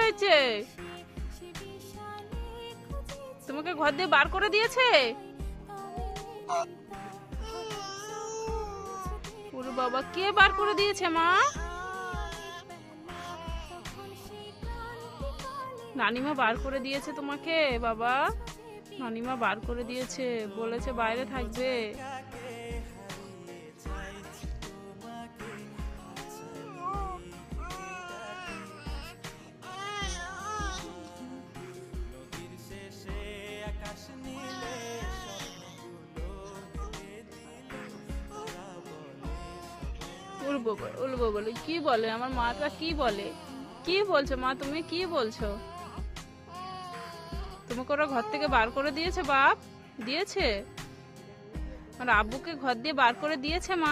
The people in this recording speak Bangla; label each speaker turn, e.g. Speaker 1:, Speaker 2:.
Speaker 1: হয়েছে? তোমাকে ঘর দিয়ে বার করে দিয়েছে? ওরে বাবা, কে বার করে দিয়েছে মা? নানিমা বার করে দিয়েছে তোমাকে? বাবা, নানিমা বার করে দিয়েছে, বলেছে বাইরে থাকবে। উড়বো উড়বো বলে কি বলে আমার মাটা? কি বলে? কি বলছো মা? তুমি কি বলছো? তোমাকে ওরা ঘর থেকে বার করে দিয়েছে? বাপ দিয়েছে? আর আব্বুকে ঘর দিয়ে বার করে দিয়েছে মা?